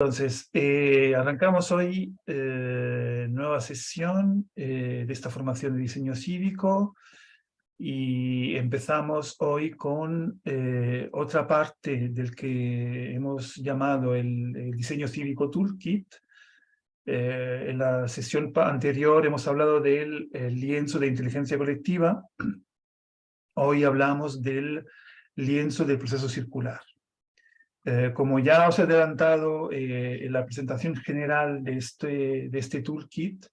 Entonces, arrancamos hoy nueva sesión de esta formación de diseño cívico y empezamos hoy con otra parte del que hemos llamado el diseño cívico toolkit. En la sesión anterior hemos hablado del lienzo de inteligencia colectiva. Hoy hablamos del lienzo del proceso circular. Como ya os he adelantado en la presentación general de este toolkit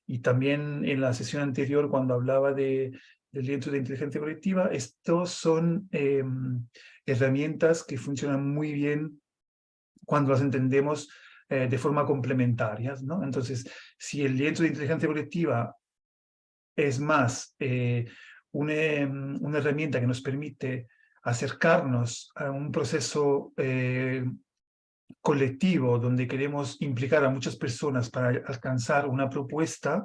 y también en la sesión anterior cuando hablaba del lienzo de inteligencia colectiva, estos son herramientas que funcionan muy bien cuando las entendemos de forma complementaria, ¿no? Entonces, si el lienzo de inteligencia colectiva es más una herramienta que nos permite acercarnos a un proceso colectivo donde queremos implicar a muchas personas para alcanzar una propuesta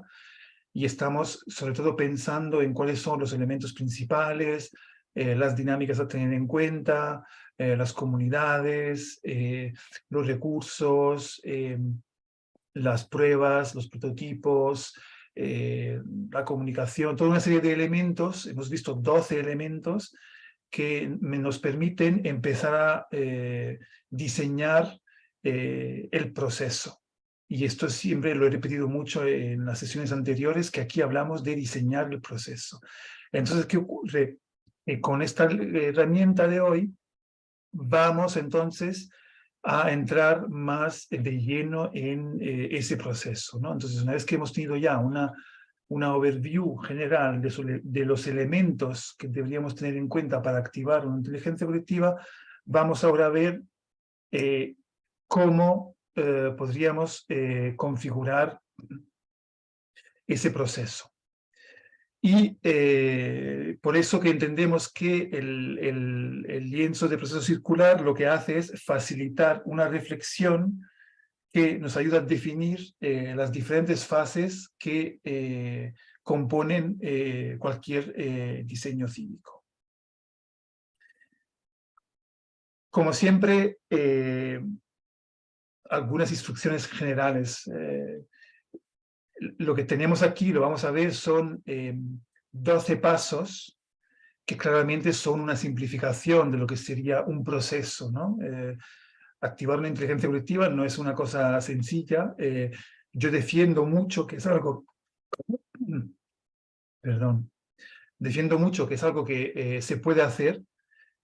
y estamos sobre todo pensando en cuáles son los elementos principales, las dinámicas a tener en cuenta, las comunidades, los recursos, las pruebas, los prototipos, la comunicación, toda una serie de elementos. Hemos visto 12 elementos que nos permiten empezar a diseñar el proceso. Y esto siempre lo he repetido mucho en las sesiones anteriores, que aquí hablamos de diseñar el proceso. Entonces, ¿qué ocurre? Con esta herramienta de hoy, vamos entonces a entrar más de lleno en ese proceso, ¿no? Entonces, una vez que hemos tenido ya una overview general de los elementos que deberíamos tener en cuenta para activar una inteligencia colectiva, vamos ahora a ver cómo podríamos configurar ese proceso. Y por eso que entendemos que el lienzo de proceso circular lo que hace es facilitar una reflexión que nos ayuda a definir las diferentes fases que componen cualquier diseño cívico. Como siempre, algunas instrucciones generales. Lo que tenemos aquí, lo vamos a ver, son 12 pasos que claramente son una simplificación de lo que sería un proceso, ¿no? Activar una inteligencia colectiva no es una cosa sencilla. Yo defiendo mucho que es algo... Perdón. Defiendo mucho que es algo que se puede hacer.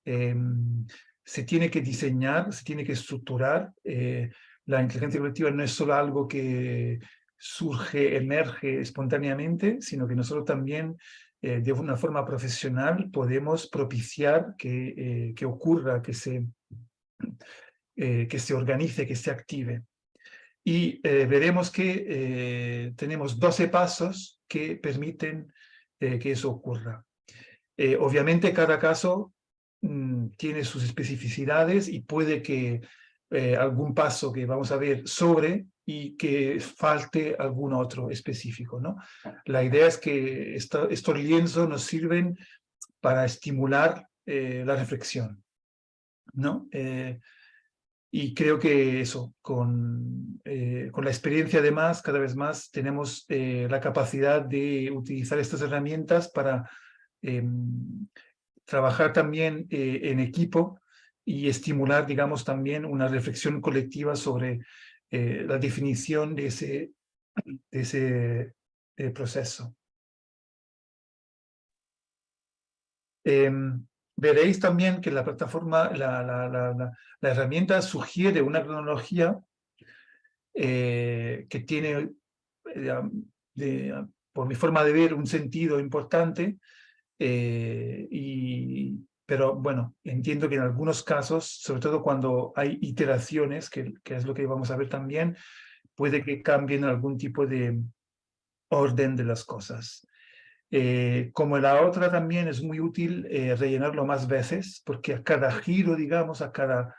Se tiene que diseñar, se tiene que estructurar. La inteligencia colectiva no es solo algo que surge, emerge espontáneamente, sino que nosotros también de una forma profesional podemos propiciar que ocurra, que se organice, que se active. Y veremos que tenemos 12 pasos que permiten que eso ocurra. Obviamente cada caso tiene sus especificidades y puede que algún paso que vamos a ver sobre y que falte algún otro específico, ¿no? La idea es que estos lienzos nos sirven para estimular la reflexión, ¿no? Y creo que eso, con la experiencia además, cada vez más tenemos la capacidad de utilizar estas herramientas para trabajar también en equipo y estimular, digamos, también una reflexión colectiva sobre la definición de ese proceso. Veréis también que la plataforma, la herramienta sugiere una cronología que tiene, por mi forma de ver, un sentido importante, pero bueno, entiendo que en algunos casos, sobre todo cuando hay iteraciones, que es lo que vamos a ver también, puede que cambien algún tipo de orden de las cosas. Como la otra también es muy útil rellenarlo más veces, porque a cada giro, digamos, a cada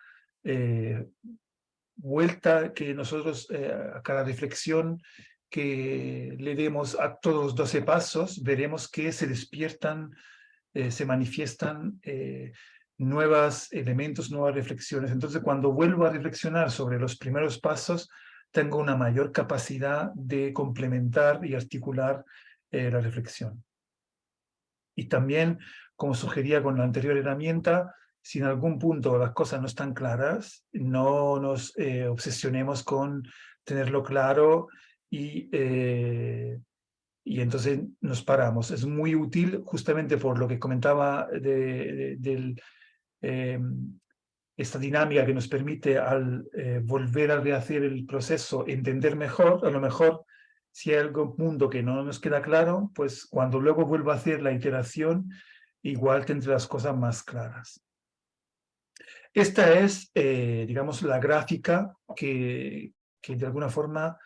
vuelta que nosotros, a cada reflexión que le demos a todos los 12 pasos, veremos que se despiertan, se manifiestan nuevos elementos, nuevas reflexiones. Entonces, cuando vuelvo a reflexionar sobre los primeros pasos, tengo una mayor capacidad de complementar y articular la reflexión. Y también, como sugería con la anterior herramienta, si en algún punto las cosas no están claras, no nos obsesionemos con tenerlo claro y entonces nos paramos. Es muy útil justamente por lo que comentaba de esta dinámica que nos permite al volver a rehacer el proceso, entender mejor, a lo mejor si hay algún punto que no nos queda claro, pues cuando luego vuelva a hacer la iteración, igual tendré las cosas más claras. Esta es, digamos, la gráfica que de alguna forma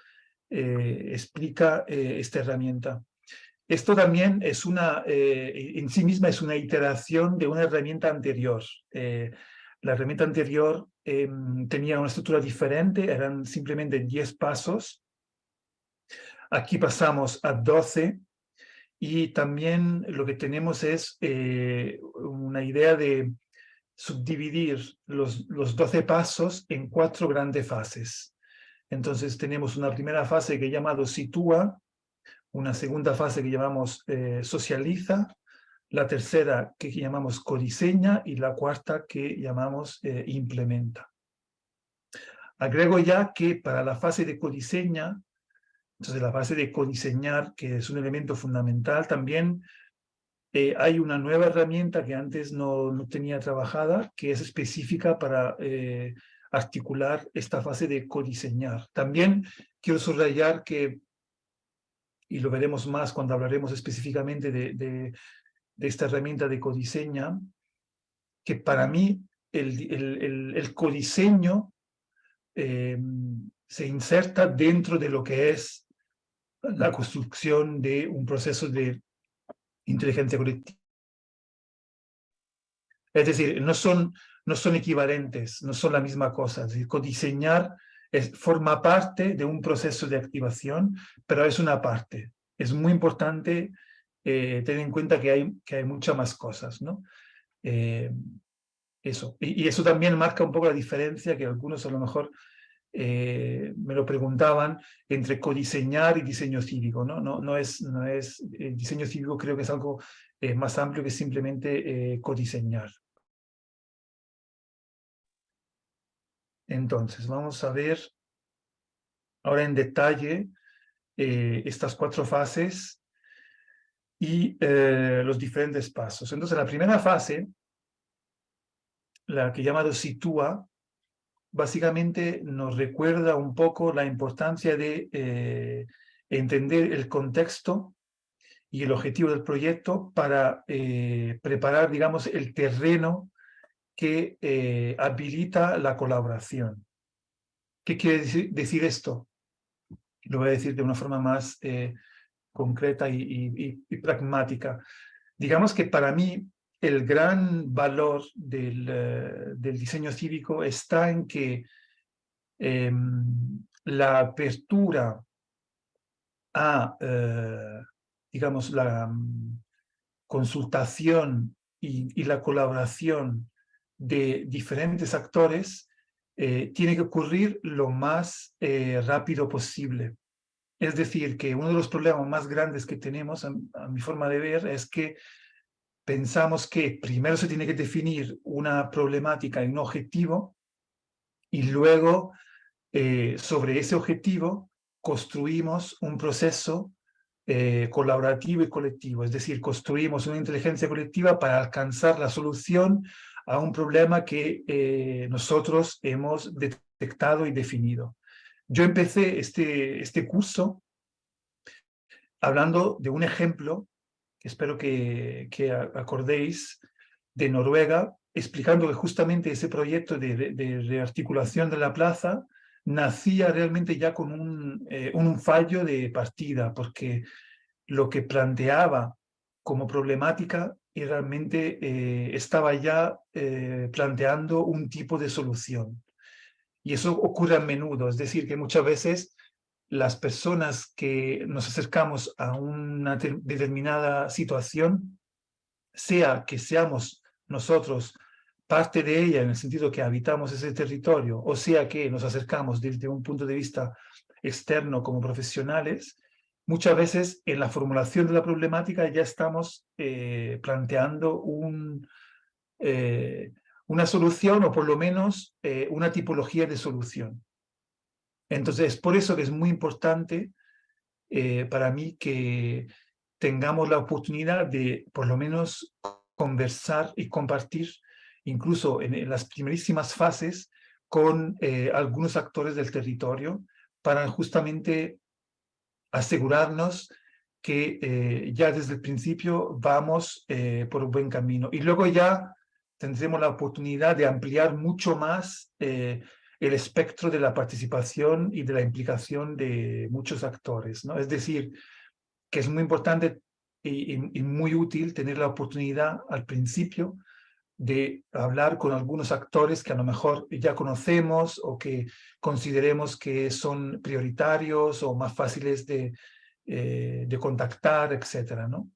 explica esta herramienta. Esto también es en sí misma es una iteración de una herramienta anterior. La herramienta anterior tenía una estructura diferente, eran simplemente 10 pasos. Aquí pasamos a 12 y también lo que tenemos es una idea de subdividir los 12 pasos en 4 grandes fases. Entonces tenemos una primera fase que he llamado sitúa, una segunda fase que llamamos socializa, la tercera que llamamos codiseña y la cuarta que llamamos implementa. Agrego ya que para la fase de codiseña, entonces la fase de codiseñar, que es un elemento fundamental, también hay una nueva herramienta que antes no tenía trabajada, que es específica para articular esta fase de codiseñar. También quiero subrayar que, y lo veremos más cuando hablaremos específicamente de esta herramienta de codiseña, que para mí el codiseño se inserta dentro de lo que es la construcción de un proceso de inteligencia colectiva. Es decir, no son equivalentes, no son la misma cosa. Es decir, codiseñar forma parte de un proceso de activación, pero es una parte. Es muy importante tener en cuenta que hay muchas más cosas, ¿no? Eso. Y eso también marca un poco la diferencia que algunos a lo mejor me lo preguntaban entre codiseñar y diseño cívico, ¿no? No es el diseño cívico creo que es algo más amplio que simplemente codiseñar. Entonces, vamos a ver ahora en detalle estas 4 fases y los diferentes pasos. Entonces, la primera fase, la que he llamado sitúa, básicamente nos recuerda un poco la importancia de entender el contexto y el objetivo del proyecto para preparar, digamos, el terreno que habilita la colaboración. ¿Qué quiere decir esto? Lo voy a decir de una forma más concreta y pragmática. Digamos que para mí el gran valor del diseño cívico está en que la apertura a, digamos, la consultación y la colaboración de diferentes actores tiene que ocurrir lo más rápido posible. Es decir, que uno de los problemas más grandes que tenemos, a mi forma de ver, es que pensamos que primero se tiene que definir una problemática y un objetivo y luego sobre ese objetivo construimos un proceso colaborativo y colectivo, es decir, construimos una inteligencia colectiva para alcanzar la solución a un problema que nosotros hemos detectado y definido. Yo empecé este curso hablando de un ejemplo, que espero que acordéis, de Noruega, explicando que justamente ese proyecto de rearticulación de la plaza nacía realmente ya con un fallo de partida, porque lo que planteaba como problemática y realmente estaba ya planteando un tipo de solución. Y eso ocurre a menudo, es decir, que muchas veces las personas que nos acercamos a una determinada situación, sea que seamos nosotros parte de ella en el sentido que habitamos ese territorio, o sea que nos acercamos desde un punto de vista externo como profesionales, muchas veces en la formulación de la problemática ya estamos planteando una solución o por lo menos una tipología de solución. Entonces, por eso que es muy importante para mí que tengamos la oportunidad de por lo menos conversar y compartir, incluso en las primerísimas fases, con algunos actores del territorio para justamente asegurarnos que ya desde el principio vamos por un buen camino. Y luego ya tendremos la oportunidad de ampliar mucho más el espectro de la participación y de la implicación de muchos actores, ¿no? Es decir, que es muy importante y muy útil tener la oportunidad al principio de hablar con algunos actores que a lo mejor ya conocemos o que consideremos que son prioritarios o más fáciles de contactar, etcétera, ¿no?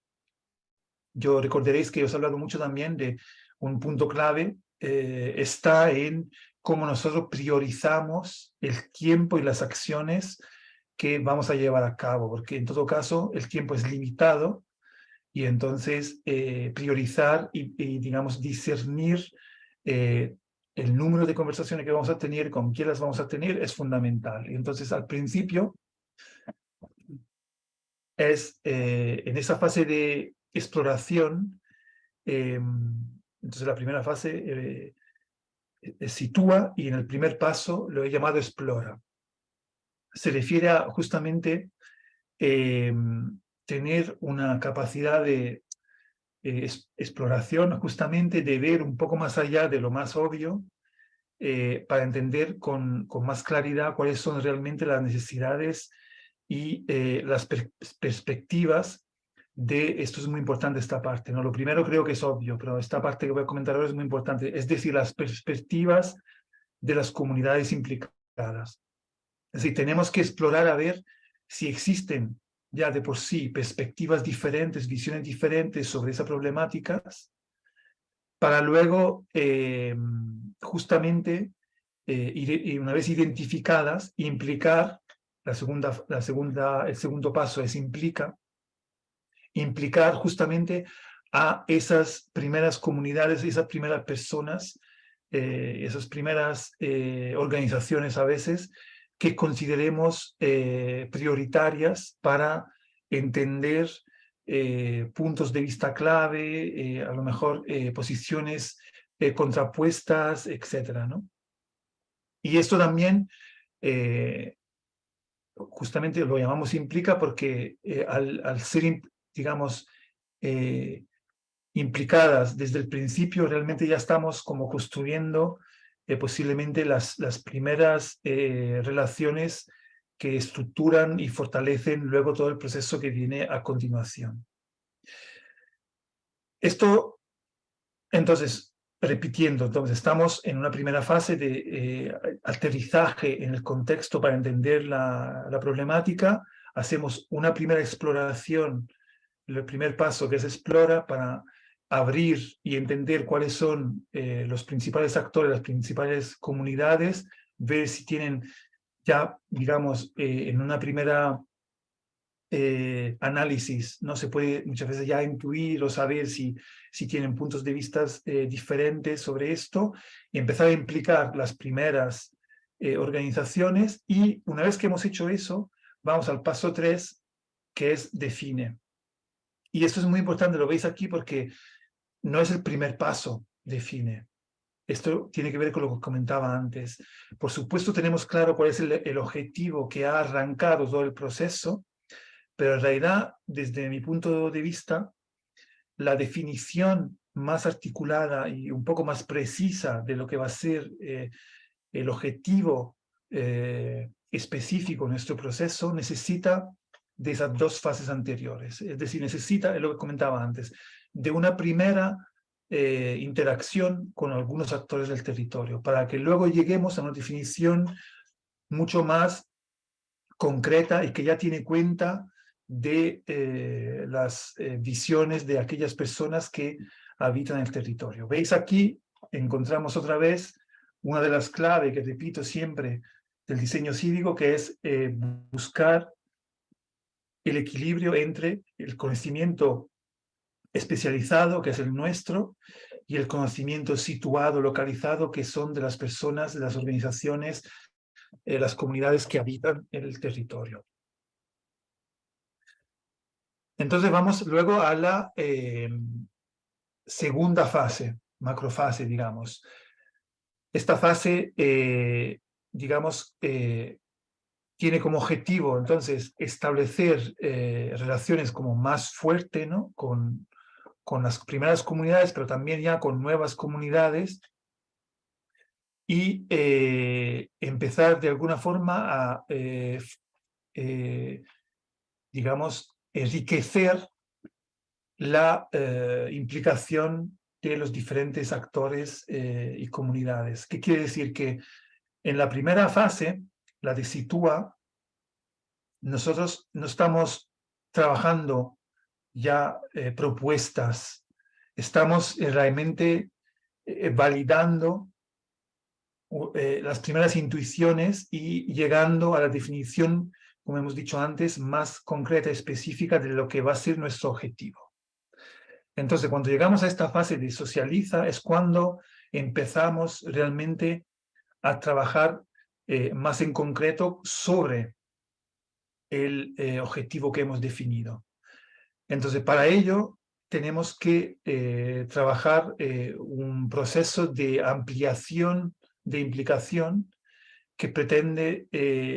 Yo recordaréis que os he hablado mucho también de un punto clave, está en cómo nosotros priorizamos el tiempo y las acciones que vamos a llevar a cabo, porque en todo caso el tiempo es limitado y entonces priorizar y, digamos, discernir el número de conversaciones que vamos a tener, con quién las vamos a tener, es fundamental. Y entonces al principio es en esa fase de exploración, entonces la primera fase sitúa y en el primer paso lo he llamado explora. Se refiere a justamente tener una capacidad de exploración, justamente de ver un poco más allá de lo más obvio, para entender con más claridad cuáles son realmente las necesidades y las perspectivas de, esto es muy importante esta parte, ¿no? Lo primero creo que es obvio, pero esta parte que voy a comentar ahora es muy importante, es decir, las perspectivas de las comunidades implicadas. Es decir, tenemos que explorar a ver si existen ya de por sí perspectivas diferentes, visiones diferentes sobre esas problemáticas, para luego justamente, y una vez identificadas, implicar, el segundo paso es implicar justamente a esas primeras comunidades, esas primeras personas, esas primeras organizaciones a veces, que consideremos prioritarias para entender puntos de vista clave, a lo mejor posiciones contrapuestas, etcétera, ¿no? Y esto también justamente lo llamamos implica porque al ser, digamos, implicadas desde el principio, realmente ya estamos como construyendo posiblemente las primeras relaciones que estructuran y fortalecen luego todo el proceso que viene a continuación. Esto, entonces, repitiendo, entonces estamos en una primera fase de aterrizaje en el contexto para entender la problemática, hacemos una primera exploración, el primer paso que es explora para abrir y entender cuáles son los principales actores, las principales comunidades, ver si tienen ya, digamos, en una primera análisis, ¿no? Se puede muchas veces ya intuir o saber si tienen puntos de vista diferentes sobre esto y empezar a implicar las primeras organizaciones y una vez que hemos hecho eso, vamos al paso 3, que es define. Y esto es muy importante, lo veis aquí porque no es el primer paso, define. Esto tiene que ver con lo que comentaba antes. Por supuesto tenemos claro cuál es el objetivo que ha arrancado todo el proceso, pero en realidad, desde mi punto de vista, la definición más articulada y un poco más precisa de lo que va a ser el objetivo específico en nuestro proceso necesita de esas dos fases anteriores. Es decir, necesita, es lo que comentaba antes, de una primera interacción con algunos actores del territorio, para que luego lleguemos a una definición mucho más concreta y que ya tiene cuenta de las visiones de aquellas personas que habitan el territorio. ¿Veis aquí encontramos otra vez una de las claves que repito siempre del diseño cívico, que es buscar el equilibrio entre el conocimiento especializado, que es el nuestro, y el conocimiento situado, localizado, que son de las personas, de las organizaciones, las comunidades que habitan el territorio. Entonces vamos luego a la segunda fase, macrofase, digamos. Esta fase, digamos, tiene como objetivo, entonces, establecer relaciones como más fuertes, ¿no? Con las primeras comunidades, pero también ya con nuevas comunidades, y empezar de alguna forma a, digamos, enriquecer la implicación de los diferentes actores y comunidades. ¿Qué quiere decir? Que en la primera fase, la de Sitúa, nosotros no estamos trabajando ya propuestas, estamos realmente validando las primeras intuiciones y llegando a la definición, como hemos dicho antes, más concreta y específica de lo que va a ser nuestro objetivo. Entonces, cuando llegamos a esta fase de socializa, es cuando empezamos realmente a trabajar más en concreto sobre el objetivo que hemos definido. Entonces, para ello, tenemos que trabajar un proceso de ampliación de implicación que pretende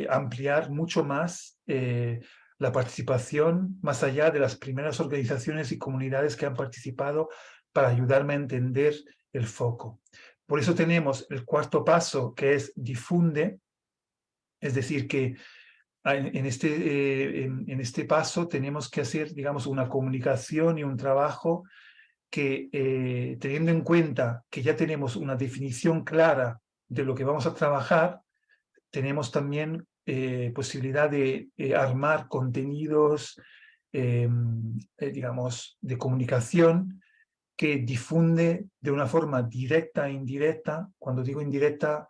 ampliar mucho más la participación, más allá de las primeras organizaciones y comunidades que han participado, para ayudarme a entender el foco. Por eso tenemos el cuarto paso, que es difunde, es decir, que en este paso tenemos que hacer, digamos, una comunicación y un trabajo que, teniendo en cuenta que ya tenemos una definición clara de lo que vamos a trabajar, tenemos también posibilidad de armar contenidos, digamos, de comunicación que difunde de una forma directa e indirecta. Cuando digo indirecta,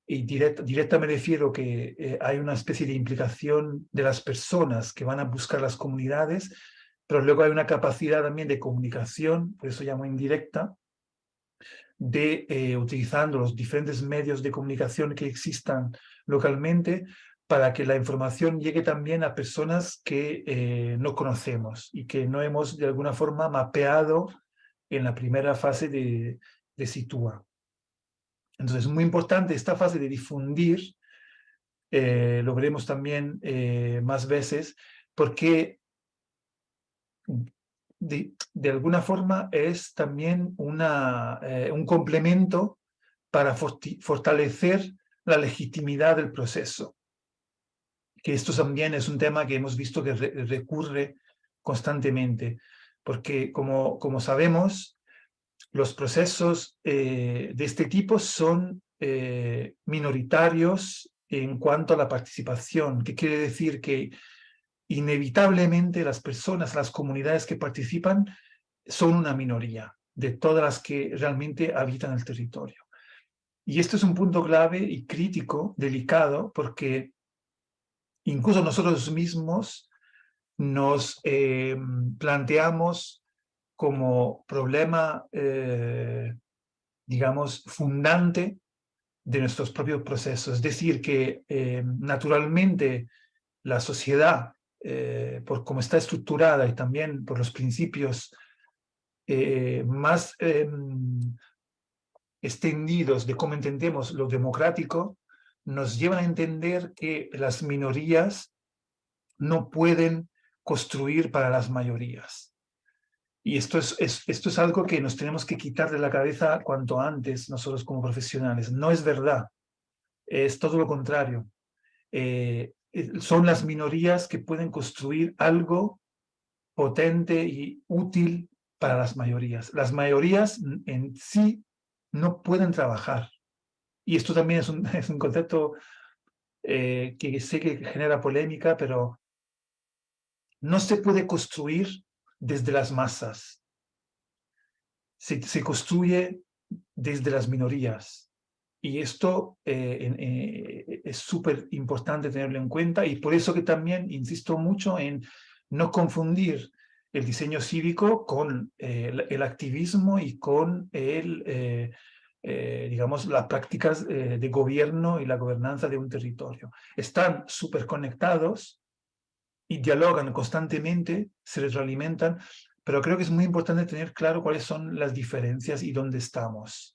y directa me refiero que hay una especie de implicación de las personas que van a buscar las comunidades, pero luego hay una capacidad también de comunicación, por eso llamo indirecta, de utilizando los diferentes medios de comunicación que existan localmente para que la información llegue también a personas que no conocemos y que no hemos de alguna forma mapeado en la primera fase de Sitúa. Entonces es muy importante esta fase de difundir, lo veremos también más veces, porque de alguna forma es también un complemento para fortalecer la legitimidad del proceso. Que esto también es un tema que hemos visto que recurre constantemente, porque como sabemos, los procesos de este tipo son minoritarios en cuanto a la participación, que quiere decir que inevitablemente las personas, las comunidades que participan son una minoría de todas las que realmente habitan el territorio. Y esto es un punto clave y crítico, delicado, porque incluso nosotros mismos nos planteamos como problema, digamos, fundante de nuestros propios procesos. Es decir, que naturalmente la sociedad, por cómo está estructurada y también por los principios más extendidos de cómo entendemos lo democrático, nos llevan a entender que las minorías no pueden construir para las mayorías. Y esto es algo que nos tenemos que quitar de la cabeza cuanto antes nosotros como profesionales. No es verdad, es todo lo contrario. Son las minorías que pueden construir algo potente y útil para las mayorías. Las mayorías en sí no pueden trabajar. Y esto también es un concepto que sé que genera polémica, pero no se puede construir desde las masas. Se construye desde las minorías. Y esto es súper importante tenerlo en cuenta, y por eso que también insisto mucho en no confundir el diseño cívico con el activismo y con digamos, las prácticas de gobierno y la gobernanza de un territorio. Están súper conectados y dialogan constantemente, se retroalimentan, pero creo que es muy importante tener claro cuáles son las diferencias y dónde estamos.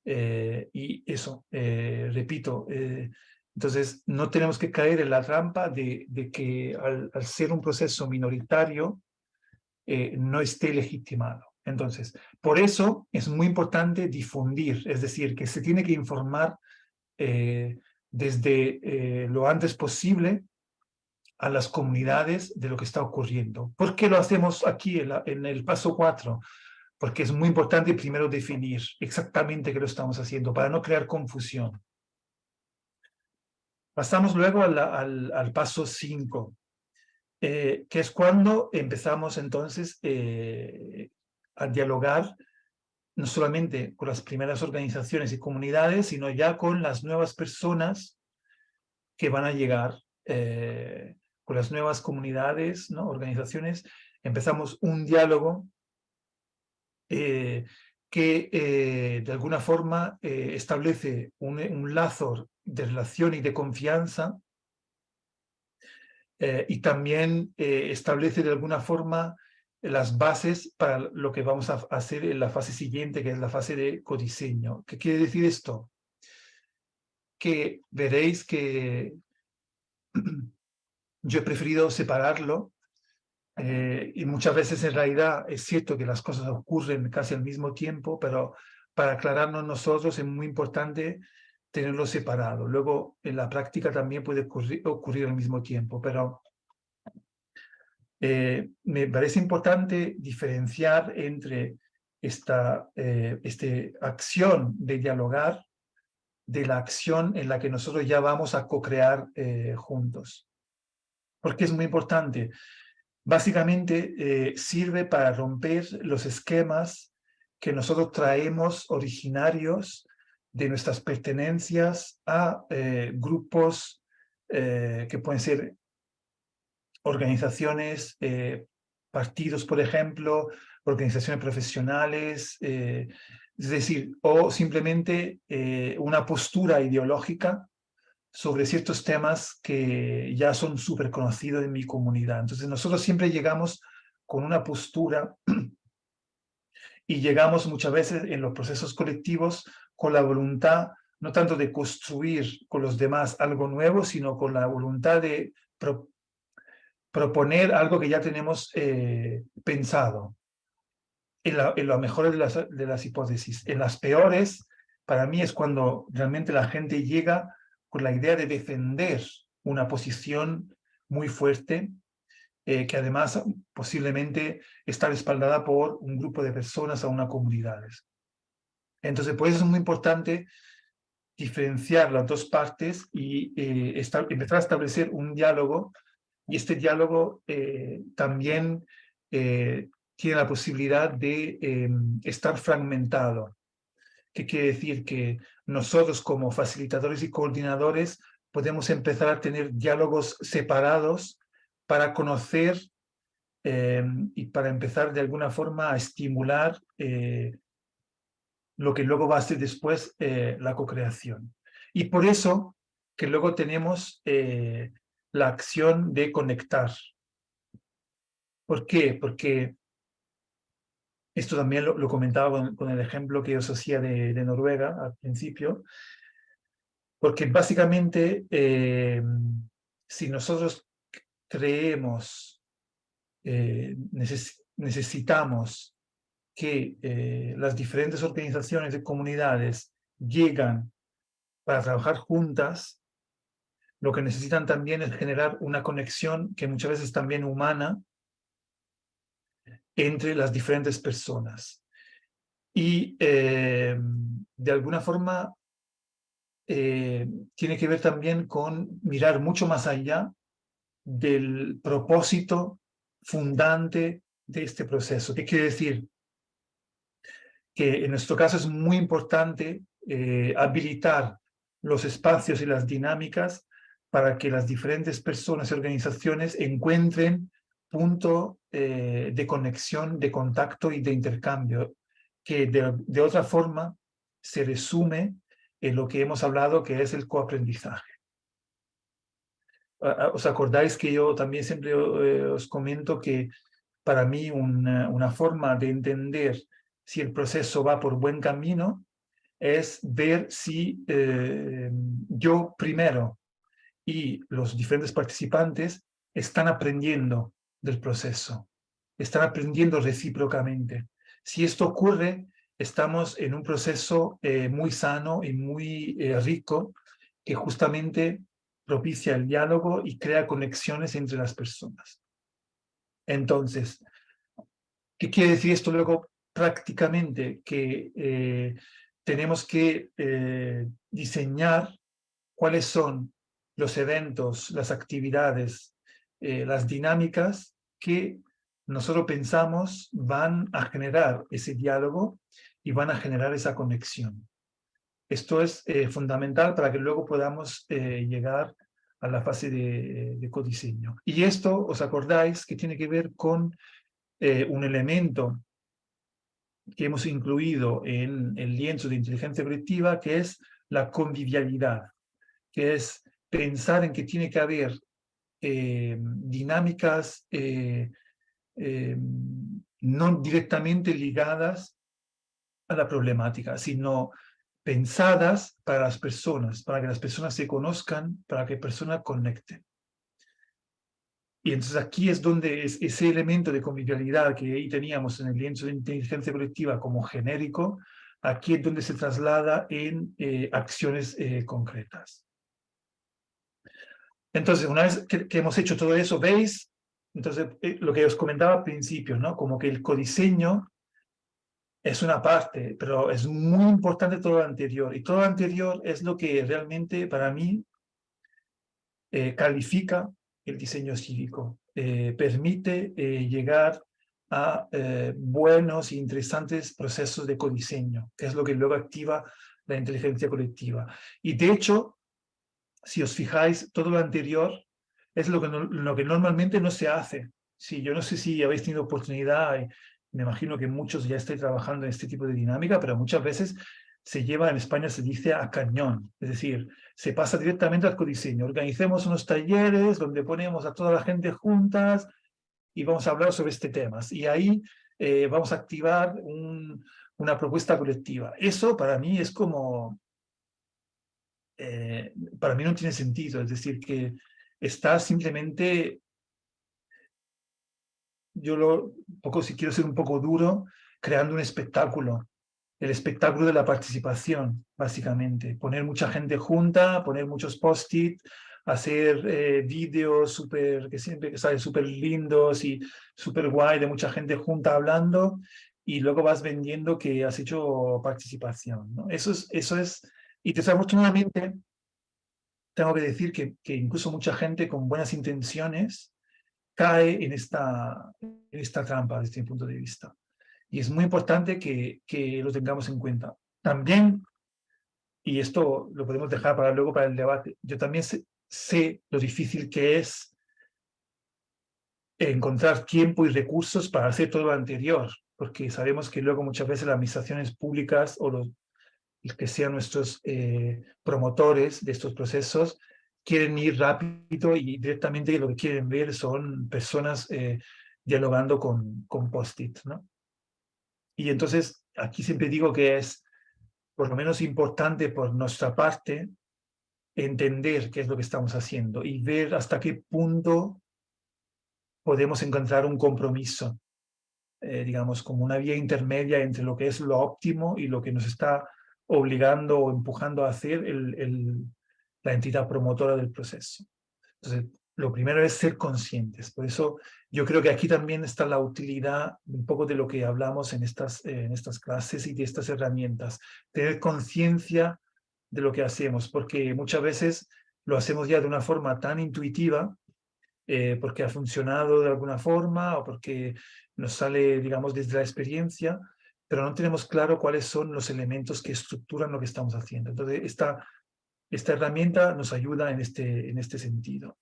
Y eso, repito, entonces no tenemos que caer en la trampa de que al ser un proceso minoritario no esté legitimado. Entonces, por eso es muy importante difundir, es decir, que se tiene que informar desde lo antes posible a las comunidades de lo que está ocurriendo. ¿Por qué lo hacemos aquí en el paso 4? Porque es muy importante primero definir exactamente qué lo estamos haciendo para no crear confusión. Pasamos luego al paso 5, que es cuando empezamos entonces a dialogar no solamente con las primeras organizaciones y comunidades, sino ya con las nuevas personas que van a llegar, con las nuevas comunidades, ¿no? Organizaciones. Empezamos un diálogo que de alguna forma establece un lazo de relación y de confianza, y también establece de alguna forma las bases para lo que vamos a hacer en la fase siguiente, que es la fase de codiseño. ¿Qué quiere decir esto? Que veréis que yo he preferido separarlo, y muchas veces en realidad es cierto que las cosas ocurren casi al mismo tiempo, pero para aclararnos nosotros es muy importante tenerlo separado. Luego en la práctica también puede ocurrir al mismo tiempo, pero me parece importante diferenciar entre esta acción de dialogar de la acción en la que nosotros ya vamos a co-crear juntos. Porque es muy importante. Básicamente sirve para romper los esquemas que nosotros traemos originarios de nuestras pertenencias a grupos que pueden ser organizaciones, partidos, por ejemplo, organizaciones profesionales, es decir, o simplemente una postura ideológica sobre ciertos temas que ya son súper conocidos en mi comunidad. Entonces nosotros siempre llegamos con una postura y llegamos muchas veces en los procesos colectivos con la voluntad no tanto de construir con los demás algo nuevo, sino con la voluntad de proponer algo que ya tenemos pensado. En lo mejor de las hipótesis. En las peores, para mí es cuando realmente la gente llega con la idea de defender una posición muy fuerte, que además posiblemente está respaldada por un grupo de personas o una comunidad. Entonces, por eso es muy importante diferenciar las dos partes y empezar a establecer un diálogo, y este diálogo también tiene la posibilidad de estar fragmentado. ¿Qué quiere decir? Que nosotros como facilitadores y coordinadores podemos empezar a tener diálogos separados para conocer y para empezar de alguna forma a estimular lo que luego va a ser después la co-creación. Y por eso que luego tenemos la acción de conectar. ¿Por qué? Porque esto también lo comentaba con el ejemplo que os hacía de Noruega al principio, porque básicamente si nosotros creemos, necesitamos que las diferentes organizaciones de comunidades llegan para trabajar juntas, lo que necesitan también es generar una conexión que muchas veces también humana entre las diferentes personas. Y de alguna forma tiene que ver también con mirar mucho más allá del propósito fundante de este proceso. ¿Qué quiere decir? que en nuestro caso es muy importante habilitar los espacios y las dinámicas para que las diferentes personas y organizaciones encuentren punto de conexión, de contacto y de intercambio, que de otra forma se resume en lo que hemos hablado, que es el coaprendizaje. ¿Os acordáis que yo también siempre os comento que para mí una forma de entender si el proceso va por buen camino es ver si yo primero y los diferentes participantes están aprendiendo del proceso, están aprendiendo recíprocamente. Si esto ocurre, estamos en un proceso muy sano y muy rico que justamente propicia el diálogo y crea conexiones entre las personas. Entonces, ¿qué quiere decir esto luego prácticamente? Que tenemos que diseñar cuáles son los eventos, las actividades, las dinámicas que nosotros pensamos van a generar ese diálogo y van a generar esa conexión. Esto es fundamental para que luego podamos llegar a la fase de codiseño. Y esto, ¿os acordáis que tiene que ver con un elemento que hemos incluido en el lienzo de inteligencia colectiva, que es la convivialidad, que es pensar en que tiene que haber dinámicas no directamente ligadas a la problemática, sino pensadas para las personas, para que las personas se conozcan, para que personas conecten. Y entonces aquí es donde ese elemento de convivialidad que ahí teníamos en el lienzo de inteligencia colectiva como genérico, aquí es donde se traslada en acciones concretas. Entonces, una vez que hemos hecho todo eso, ¿veis? Entonces, lo que os comentaba al principio, ¿no? Como que el codiseño es una parte, pero es muy importante todo lo anterior. Y todo lo anterior es lo que realmente, para mí, califica el diseño cívico. Permite llegar a buenos e interesantes procesos de codiseño, que es lo que luego activa la inteligencia colectiva. Y de hecho, si os fijáis, todo lo anterior es lo que normalmente no se hace. Sí, yo no sé si habéis tenido oportunidad, me imagino que muchos ya estáis trabajando en este tipo de dinámica, pero muchas veces se lleva, en España se dice a cañón, es decir, se pasa directamente al codiseño. Organicemos unos talleres donde ponemos a toda la gente juntas y vamos a hablar sobre este tema. Y ahí vamos a activar una propuesta colectiva. Eso para mí es como... para mí no tiene sentido, es decir, que está simplemente, si quiero ser un poco duro, creando un espectáculo, el espectáculo de la participación, básicamente. Poner mucha gente junta, poner muchos post-it, hacer vídeos que siempre salen súper lindos y súper guay de mucha gente junta hablando y luego vas vendiendo que has hecho participación, ¿no? Eso es, y desafortunadamente tengo que decir que incluso mucha gente con buenas intenciones cae en esta trampa desde mi punto de vista. Y es muy importante que lo tengamos en cuenta. También, y esto lo podemos dejar para luego para el debate, yo también sé lo difícil que es encontrar tiempo y recursos para hacer todo lo anterior, porque sabemos que luego muchas veces las administraciones públicas o los que sean nuestros promotores de estos procesos quieren ir rápido y directamente lo que quieren ver son personas dialogando con post-it, ¿no? Y entonces aquí siempre digo que es por lo menos importante por nuestra parte entender qué es lo que estamos haciendo y ver hasta qué punto podemos encontrar un compromiso, digamos, como una vía intermedia entre lo que es lo óptimo y lo que nos está obligando o empujando a hacer la entidad promotora del proceso. Entonces, lo primero es ser conscientes. Por eso yo creo que aquí también está la utilidad un poco de lo que hablamos en estas clases y de estas herramientas. Tener conciencia de lo que hacemos, porque muchas veces lo hacemos ya de una forma tan intuitiva, porque ha funcionado de alguna forma o porque nos sale, digamos, desde la experiencia, pero no tenemos claro cuáles son los elementos que estructuran lo que estamos haciendo. Entonces, esta herramienta nos ayuda en este sentido.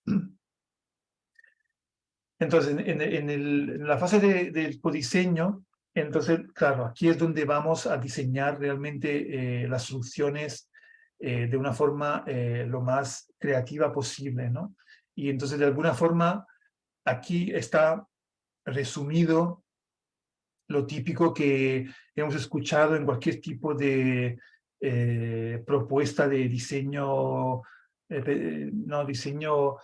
Entonces, en la fase del codiseño, entonces, claro, aquí es donde vamos a diseñar realmente las soluciones de una forma lo más creativa posible, ¿no? Y entonces, de alguna forma, aquí está resumido lo típico que hemos escuchado en cualquier tipo de propuesta de diseño, no, diseño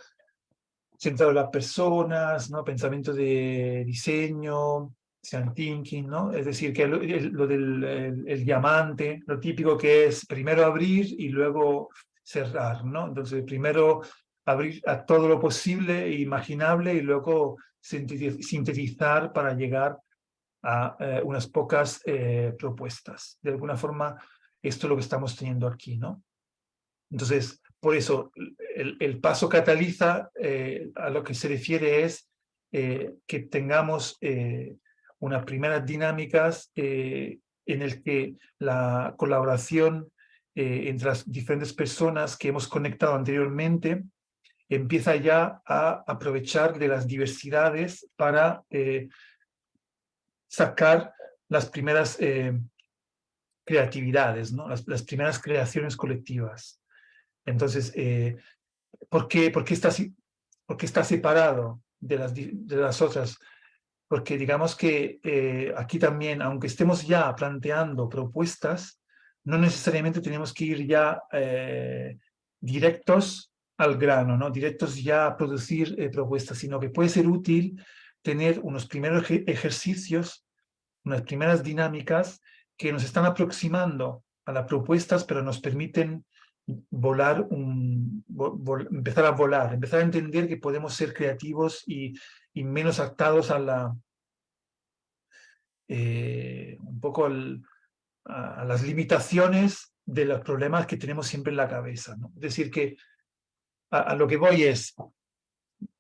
centrado en las personas, ¿no? Pensamiento de diseño, design thinking, ¿no? Es decir, que lo del el diamante, lo típico que es primero abrir y luego cerrar, ¿no? Entonces, primero abrir a todo lo posible e imaginable y luego sintetizar para llegar a unas pocas propuestas. De alguna forma, esto es lo que estamos teniendo aquí, ¿no? Entonces, por eso, el paso cataliza a lo que se refiere es que tengamos unas primeras dinámicas en el que la colaboración entre las diferentes personas que hemos conectado anteriormente empieza ya a aprovechar de las diversidades para sacar las primeras creatividades, ¿no? Las primeras creaciones colectivas. Entonces, por qué está separado de las otras? Porque digamos que aquí también, aunque estemos ya planteando propuestas, no necesariamente tenemos que ir ya directos al grano, ¿no? Directos ya a producir propuestas, sino que puede ser útil tener unos primeros ejercicios, unas primeras dinámicas que nos están aproximando a las propuestas, pero nos permiten volar, empezar a volar, empezar a entender que podemos ser creativos y menos atados a un poco a las limitaciones de los problemas que tenemos siempre en la cabeza, ¿no? Es decir, que a lo que voy es,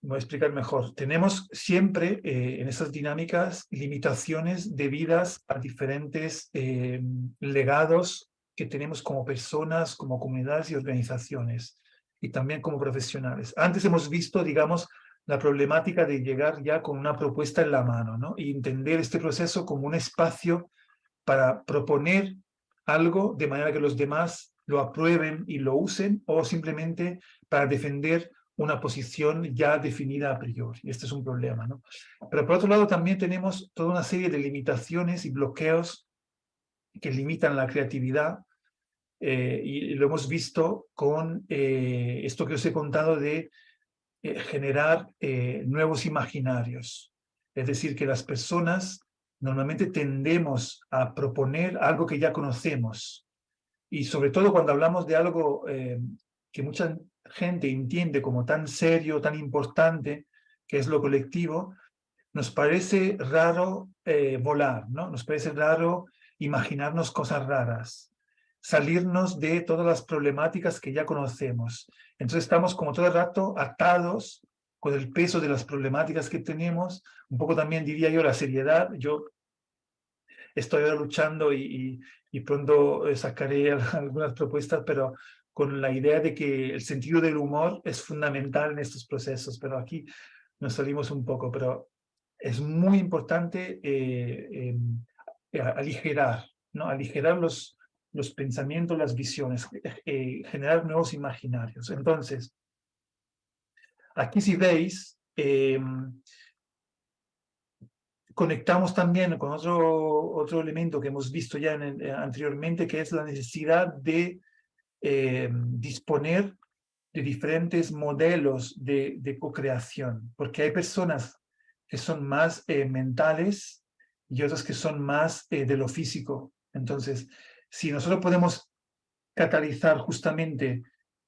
voy a explicar mejor, tenemos siempre en esas dinámicas limitaciones debidas a diferentes legados que tenemos como personas, como comunidades y organizaciones, y también como profesionales. Antes hemos visto, digamos, la problemática de llegar ya con una propuesta en la mano, ¿no? Y entender este proceso como un espacio para proponer algo de manera que los demás lo aprueben y lo usen, o simplemente para defender una posición ya definida a priori. Este es un problema, ¿no? Pero por otro lado también tenemos toda una serie de limitaciones y bloqueos que limitan la creatividad y lo hemos visto con esto que os he contado de generar nuevos imaginarios. Es decir, que las personas normalmente tendemos a proponer algo que ya conocemos. Y sobre todo cuando hablamos de algo que mucha gente entiende como tan serio, tan importante, que es lo colectivo, nos parece raro volar, ¿no? Nos parece raro imaginarnos cosas raras, salirnos de todas las problemáticas que ya conocemos. Entonces estamos como todo el rato atados con el peso de las problemáticas que tenemos, un poco también diría yo la seriedad. Yo estoy ahora luchando y pronto sacaré algunas propuestas, pero con la idea de que el sentido del humor es fundamental en estos procesos, pero aquí nos salimos un poco, pero es muy importante aligerar, ¿no? Aligerar los pensamientos, las visiones, generar nuevos imaginarios. Entonces, aquí si veis, conectamos también con otro elemento que hemos visto ya anteriormente, que es la necesidad de disponer de diferentes modelos de co-creación, porque hay personas que son más mentales y otras que son más de lo físico. Entonces, si nosotros podemos catalizar justamente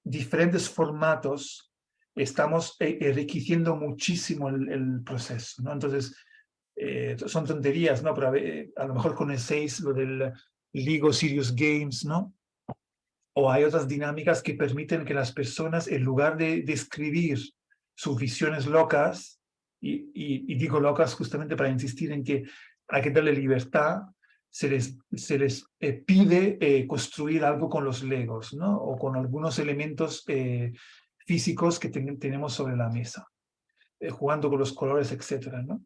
diferentes formatos, estamos enriqueciendo muchísimo el proceso, ¿no? Entonces, son tonterías, ¿no? Pero a lo mejor conocéis lo del Lego Serious Games, ¿no? O hay otras dinámicas que permiten que las personas, en lugar de describir sus visiones locas, y digo locas justamente para insistir en que hay que darle libertad, se les pide construir algo con los Legos, ¿no? O con algunos elementos físicos que tenemos sobre la mesa, jugando con los colores, etcétera, ¿no?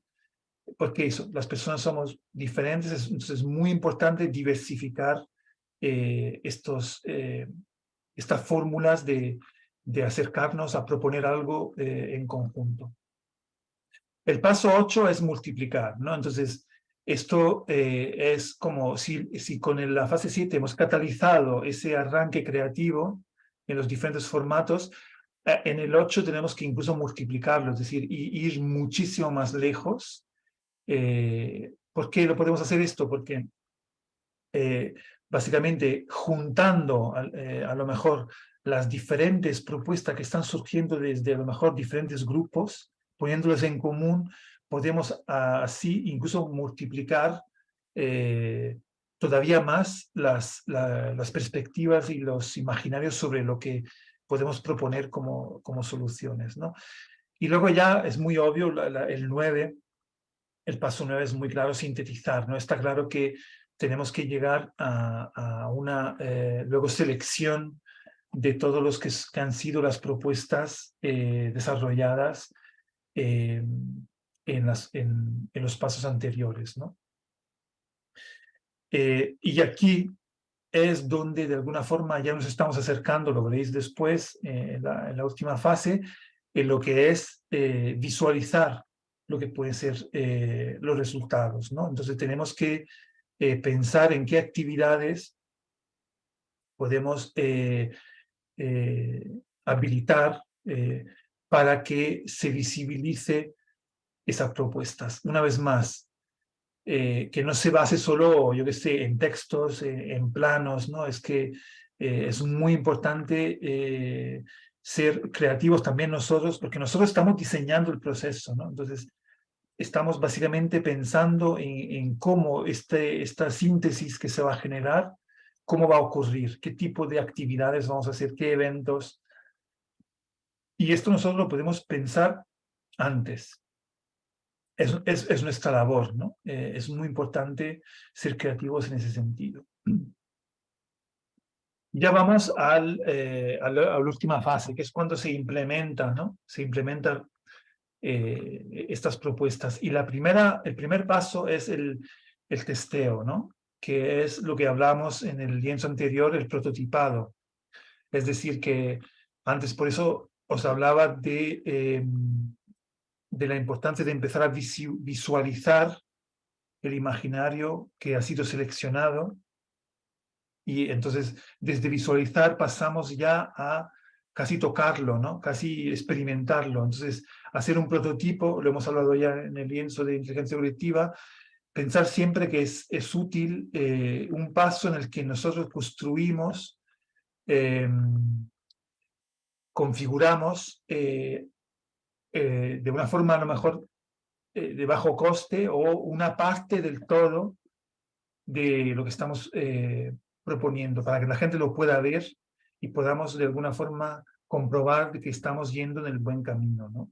Porque eso, las personas somos diferentes, entonces es muy importante diversificar estas fórmulas de acercarnos a proponer algo en conjunto. El paso 8 es multiplicar, ¿no? Entonces, esto es como si con la fase 7 hemos catalizado ese arranque creativo en los diferentes formatos, en el 8 tenemos que incluso multiplicarlo, es decir, ir muchísimo más lejos. ¿Por qué lo podemos hacer esto? Porque básicamente juntando a lo mejor las diferentes propuestas que están surgiendo desde a lo mejor diferentes grupos, poniéndolas en común, podemos así incluso multiplicar todavía más las perspectivas y los imaginarios sobre lo que podemos proponer como soluciones, ¿no? Y luego ya es muy obvio el 9, el paso 9 es muy claro, sintetizar, ¿no? Está claro que tenemos que llegar a una luego selección de todos los que han sido las propuestas desarrolladas en los pasos anteriores, ¿no? Y aquí es donde de alguna forma ya nos estamos acercando, lo veréis después, en la última fase, en lo que es visualizar lo que pueden ser los resultados, ¿no? Entonces tenemos que pensar en qué actividades podemos habilitar para que se visibilice esas propuestas. Una vez más, que no se base solo, yo qué sé, en textos, en planos, ¿no? Es que es muy importante ser creativos también nosotros, porque nosotros estamos diseñando el proceso, ¿no? Entonces, estamos básicamente pensando en cómo esta síntesis que se va a generar, cómo va a ocurrir, qué tipo de actividades vamos a hacer, qué eventos. Y esto nosotros lo podemos pensar antes. Es nuestra labor, ¿no? Es muy importante ser creativos en ese sentido. Ya vamos a la última fase, que es cuando se implementa, ¿no? Se implementan estas propuestas. Y el primer paso es el testeo, ¿no? Que es lo que hablamos en el lienzo anterior, el prototipado. Es decir, que antes por eso os hablaba de la importancia de empezar a visualizar el imaginario que ha sido seleccionado, y entonces desde visualizar pasamos ya a casi tocarlo, ¿no? Casi experimentarlo. Entonces, hacer un prototipo, lo hemos hablado ya en el lienzo de inteligencia colectiva, pensar siempre que es útil un paso en el que nosotros construimos, configuramos de una forma a lo mejor de bajo coste o una parte del todo de lo que estamos proponiendo, para que la gente lo pueda ver y podamos de alguna forma comprobar que estamos yendo en el buen camino, ¿no?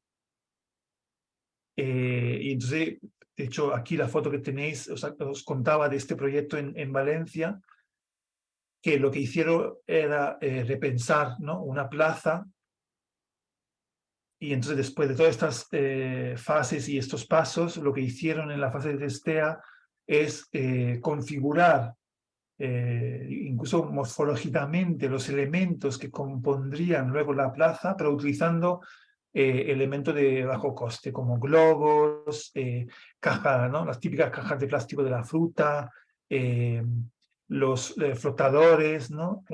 Y entonces, de hecho, aquí la foto que tenéis, os contaba de este proyecto en Valencia, que lo que hicieron era repensar, ¿no? Una plaza, y entonces después de todas estas fases y estos pasos, lo que hicieron en la fase de testea es configurar incluso morfológicamente los elementos que compondrían luego la plaza, pero utilizando elementos de bajo coste, como globos, cajas, ¿no? Las típicas cajas de plástico de la fruta, los flotadores, ¿no?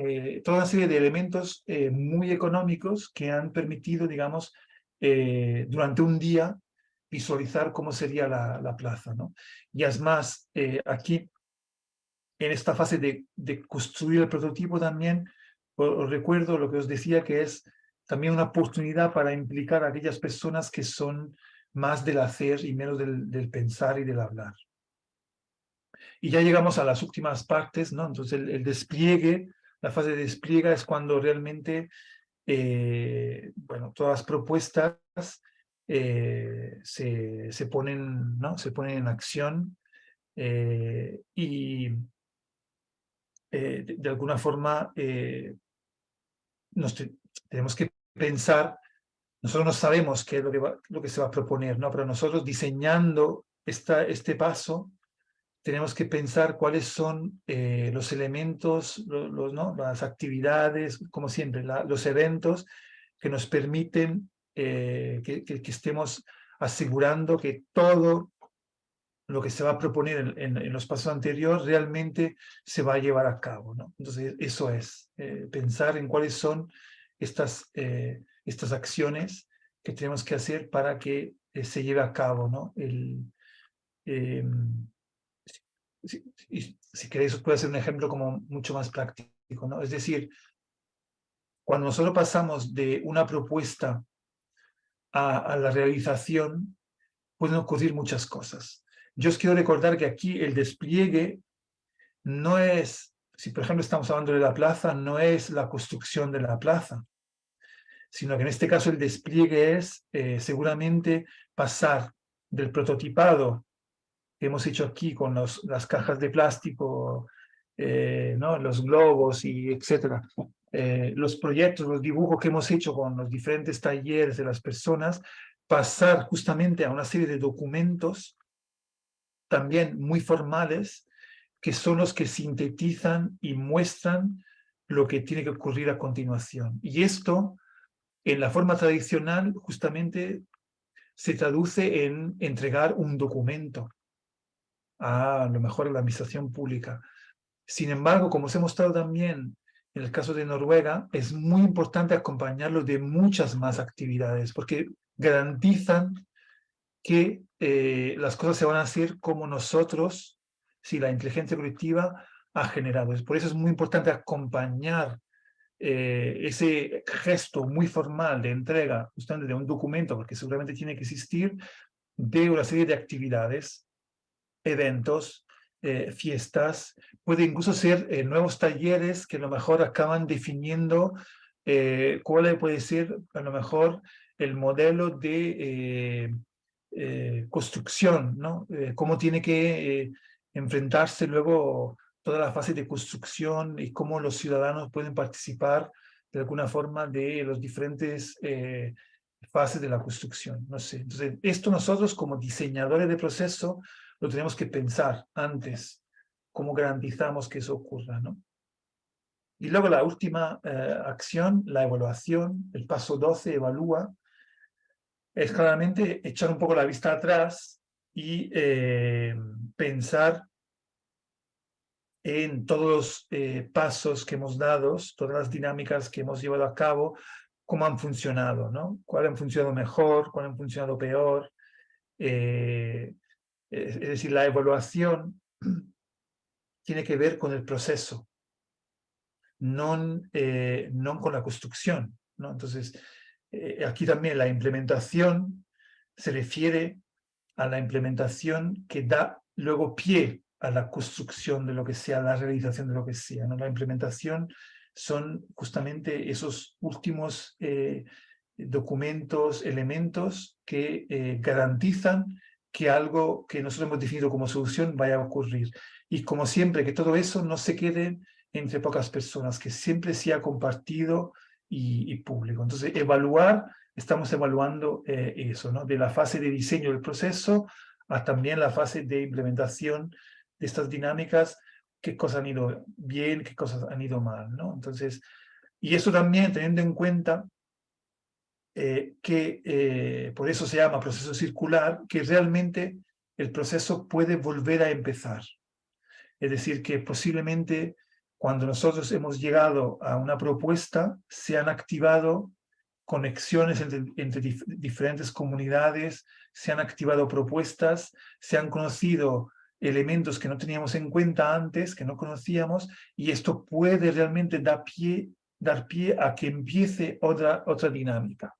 Toda una serie de elementos muy económicos que han permitido, digamos, durante un día visualizar cómo sería la plaza, ¿no? Y es más, aquí en esta fase de construir el prototipo también, os recuerdo lo que os decía, que es también una oportunidad para implicar a aquellas personas que son más del hacer y menos del pensar y del hablar. Y ya llegamos a las últimas partes, ¿no? Entonces el despliegue, la fase de despliegue es cuando realmente, bueno, todas las propuestas se ponen, ¿no? Se ponen en acción y de alguna forma tenemos que pensar. Nosotros no sabemos qué es lo que se va a proponer, ¿no? Pero nosotros diseñando este paso, tenemos que pensar cuáles son los elementos, ¿no? Las actividades, como siempre, los eventos que nos permiten que estemos asegurando que todo lo que se va a proponer en los pasos anteriores realmente se va a llevar a cabo, ¿no? Entonces, eso es, pensar en cuáles son estas acciones que tenemos que hacer para que se lleve a cabo, ¿no? Eh, si queréis, os puedo hacer un ejemplo como mucho más práctico, ¿no? Es decir, cuando nosotros pasamos de una propuesta a la realización, pueden ocurrir muchas cosas. Yo os quiero recordar que aquí el despliegue no es, si por ejemplo estamos hablando de la plaza, no es la construcción de la plaza, sino que en este caso el despliegue es seguramente pasar del prototipado que hemos hecho aquí con las cajas de plástico, ¿no? Los globos y etcétera. Los proyectos, los dibujos que hemos hecho con los diferentes talleres de las personas, pasar justamente a una serie de documentos también muy formales, que son los que sintetizan y muestran lo que tiene que ocurrir a continuación. Y esto, en la forma tradicional, justamente se traduce en entregar un documento a lo mejor a la administración pública. Sin embargo, como os he mostrado también en el caso de Noruega, es muy importante acompañarlo de muchas más actividades, porque garantizan que las cosas se van a hacer como nosotros, si la inteligencia colectiva ha generado. Por eso es muy importante acompañar ese gesto muy formal de entrega justamente de un documento, porque seguramente tiene que existir, de una serie de actividades, eventos, fiestas, puede incluso ser nuevos talleres que a lo mejor acaban definiendo cuál puede ser a lo mejor el modelo de construcción, ¿no? Cómo tiene que enfrentarse luego toda la fase de construcción y cómo los ciudadanos pueden participar de alguna forma de los diferentes fases de la construcción. No sé. Entonces, esto nosotros como diseñadores de proceso lo tenemos que pensar antes, cómo garantizamos que eso ocurra, ¿no? Y luego la última acción, la evaluación, el paso 12, evalúa, es claramente echar un poco la vista atrás y pensar en todos los pasos que hemos dado, todas las dinámicas que hemos llevado a cabo, cómo han funcionado, ¿no? ¿Cuál han funcionado mejor? ¿Cuál han funcionado peor? Es decir, la evaluación tiene que ver con el proceso, no con la construcción, ¿no? Entonces, aquí también la implementación se refiere a la implementación que da luego pie a la construcción de lo que sea, la realización de lo que sea, ¿no? La implementación son justamente esos últimos documentos, elementos que garantizan que algo que nosotros hemos definido como solución vaya a ocurrir. Y como siempre, que todo eso no se quede entre pocas personas, que siempre sea compartido y público. Entonces, estamos evaluando eso, ¿no? De la fase de diseño del proceso a también la fase de implementación de estas dinámicas, qué cosas han ido bien, qué cosas han ido mal, ¿no? Entonces, y eso también teniendo en cuenta que por eso se llama proceso circular, que realmente el proceso puede volver a empezar. Es decir, que posiblemente cuando nosotros hemos llegado a una propuesta, se han activado conexiones entre diferentes comunidades, se han activado propuestas, se han conocido elementos que no teníamos en cuenta antes, que no conocíamos, y esto puede realmente dar pie a que empiece otra dinámica.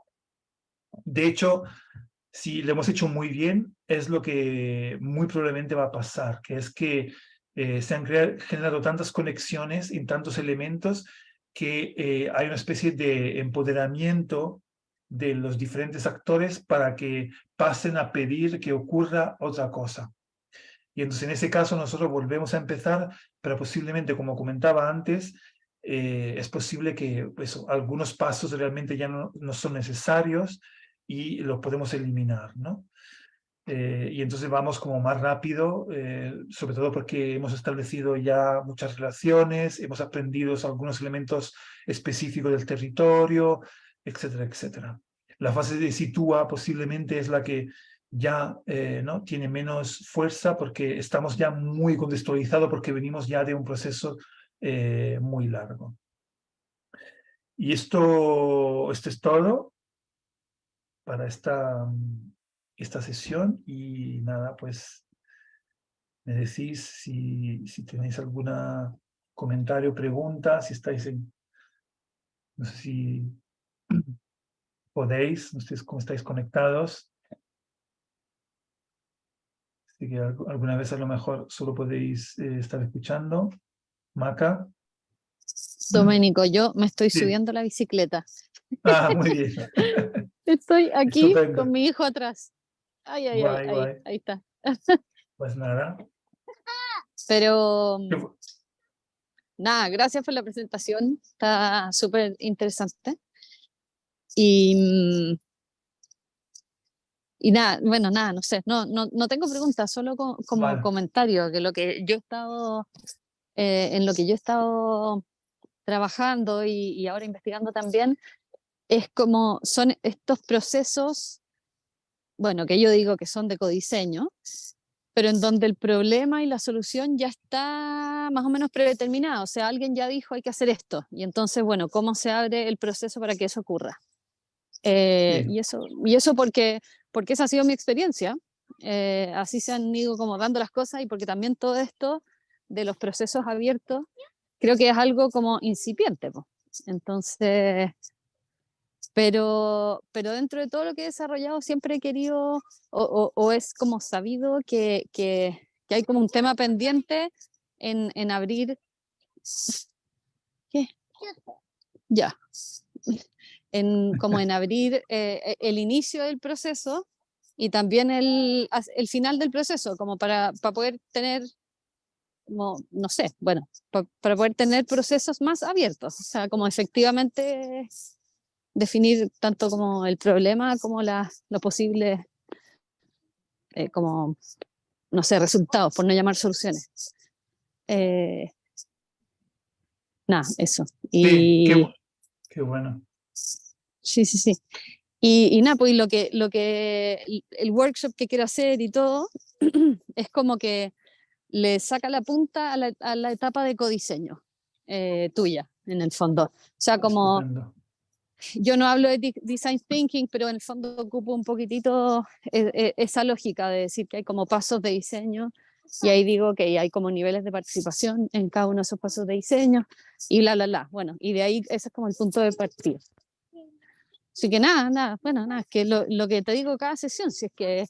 De hecho, si lo hemos hecho muy bien, es lo que muy probablemente va a pasar, que es que se han generado tantas conexiones y tantos elementos que hay una especie de empoderamiento de los diferentes actores para que pasen a pedir que ocurra otra cosa. Y entonces en ese caso nosotros volvemos a empezar, pero posiblemente, como comentaba antes, es posible que pues, algunos pasos realmente ya no son necesarios y los podemos eliminar, ¿no? Y entonces vamos como más rápido, sobre todo porque hemos establecido ya muchas relaciones, hemos aprendido algunos elementos específicos del territorio, etcétera, etcétera. La fase de sitúa posiblemente es la que ya ¿no? tiene menos fuerza porque estamos ya muy contextualizados porque venimos ya de un proceso muy largo. Y esto es todo para esta sesión y nada, pues me decís si tenéis algún comentario, pregunta, si estáis no sé si podéis, no sé cómo estáis conectados, así que alguna vez a lo mejor solo podéis estar escuchando. Maca. Doménico, yo me estoy Sí. subiendo a la bicicleta. Ah, muy bien. Estoy aquí con Estupendo. mi hijo atrás. Ay, ay, ay, Guay, ahí, guay. ahí está. Pues nada. Pero Qué bu- nada, gracias por la presentación. Está súper interesante. Y, y nada, bueno, nada, no sé, no tengo preguntas, solo como Vale. comentario, que lo que yo he estado, en lo que yo he estado trabajando y ahora investigando también, es como son estos procesos, bueno, que yo digo que son de codiseño, pero en donde el problema y la solución ya está más o menos predeterminado. O sea, alguien ya dijo hay que hacer esto. Y entonces, bueno, ¿cómo se abre el proceso para que eso ocurra? Sí. Y eso porque esa ha sido mi experiencia. Así se han ido como dando las cosas y porque también todo esto de los procesos abiertos creo que es algo como incipiente. Po. Entonces, pero dentro de todo lo que he desarrollado siempre he querido o es como sabido que hay como un tema pendiente en abrir, ¿qué? Ya, como en abrir el inicio del proceso y también el final del proceso, como para poder tener, como, no sé, bueno, para poder tener procesos más abiertos, o sea, como efectivamente definir tanto como el problema como lo posible, como, no sé, resultados, por no llamar soluciones. Eh, nada, eso. Sí, Y qué bueno. sí, sí, sí. Y nada, pues el workshop que quiero hacer y todo, es como que le saca la punta a la etapa de codiseño tuya, en el fondo. O sea, como Estupendo. yo no hablo de design thinking, pero en el fondo ocupo un poquitito esa lógica de decir que hay como pasos de diseño y ahí digo que hay como niveles de participación en cada uno de esos pasos de diseño y bla, bla, bla. Bueno, y de ahí ese es como el punto de partida. Así que nada, bueno, nada, es que lo que te digo cada sesión, si es que